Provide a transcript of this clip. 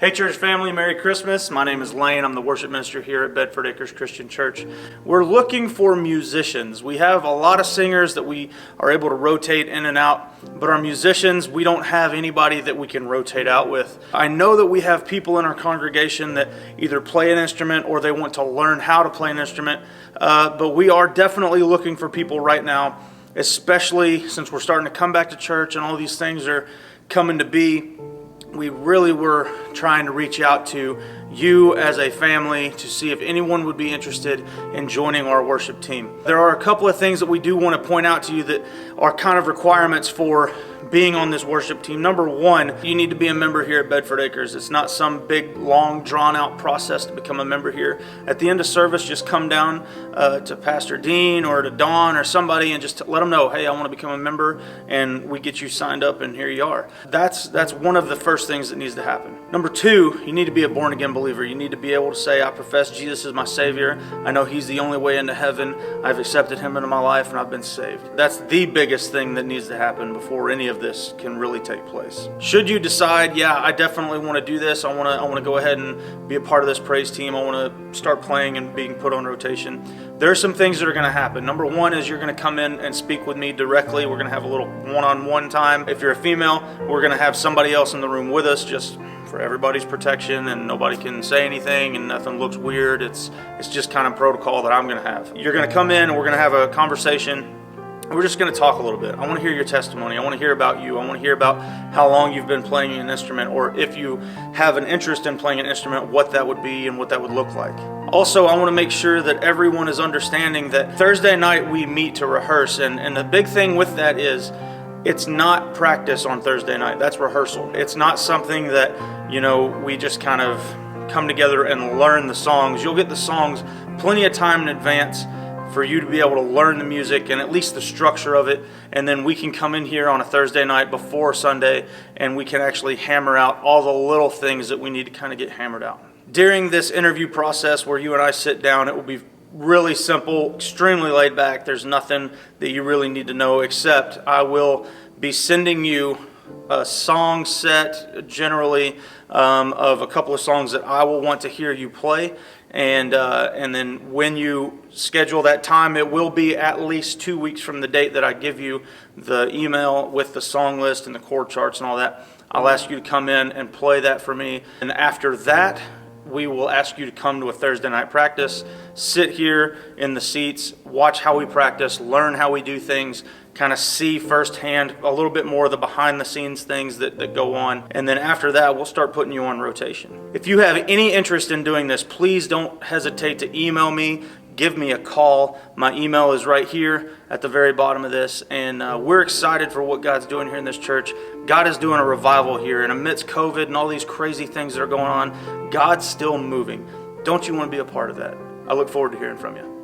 Hey church family, Merry Christmas. My name is Lane. I'm the worship minister here at Bedford Acres Christian Church. We're looking for musicians. We have a lot of singers that we are able to rotate in and out, but our musicians, we don't have anybody that we can rotate out with. I know that we have people in our congregation that either play an instrument or they want to learn how to play an instrument, but we are definitely looking for people right now, especially since we're starting to come back to church and all these things are coming to be. We really were trying to reach out to you as a family to see if anyone would be interested in joining our worship team. There are a couple of things that we do want to point out to you that are kind of requirements for being on this worship team. Number one, you need to be a member here at Bedford Acres. It's not some big, long, drawn-out process to become a member here. At the end of service, just come down to Pastor Dean or to Dawn or somebody and just let them know, hey, I want to become a member, and we get you signed up, and here you are. That's one of the first things that needs to happen. Number two, you need to be a born-again believer. You need to be able to say, I profess Jesus as my Savior. I know He's the only way into heaven. I've accepted Him into my life, and I've been saved. That's the biggest thing that needs to happen before any of this can really take place. Should you decide, yeah, I definitely want to do this, I want to go ahead and be a part of this praise team, I want to start playing and being put on rotation, there are some things that are going to happen. Number one is you're going to come in and speak with me directly. We're going to have a little one-on-one time. If you're a female, we're going to have somebody else in the room with us just for everybody's protection, and nobody can say anything and nothing looks weird. It's just kind of protocol that I'm going to have. You're going to come in and we're going to have a conversation. We're just going to talk a little bit. I want to hear your testimony. I want to hear about you. I want to hear about how long you've been playing an instrument, or if you have an interest in playing an instrument, what that would be and what that would look like. Also, I want to make sure that everyone is understanding that Thursday night we meet to rehearse, and the big thing with that is it's not practice on Thursday night. That's rehearsal. It's not something that, we just kind of come together and learn the songs. You'll get the songs plenty of time in advance for you to be able to learn the music and at least the structure of it, and then we can come in here on a Thursday night before Sunday and we can actually hammer out all the little things that we need to kind of get hammered out. During this interview process where you and I sit down, it will be really simple, extremely laid back. There's nothing that you really need to know, except I will be sending you a song set generally of a couple of songs that I will want to hear you play. And then when you schedule that time, it will be at least 2 weeks from the date that I give you the email with the song list and the chord charts and all that. I'll ask you to come in and play that for me. And after that, we will ask you to come to a Thursday night practice, sit here in the seats, watch how we practice, learn how we do things, kind of see firsthand a little bit more of the behind the scenes things that go on. And then after that, we'll start putting you on rotation. If you have any interest in doing this, please don't hesitate to email me. Give me a call. My email is right here at the very bottom of this. And we're excited for what God's doing here in this church. God is doing a revival here. And amidst COVID and all these crazy things that are going on, God's still moving. Don't you want to be a part of that? I look forward to hearing from you.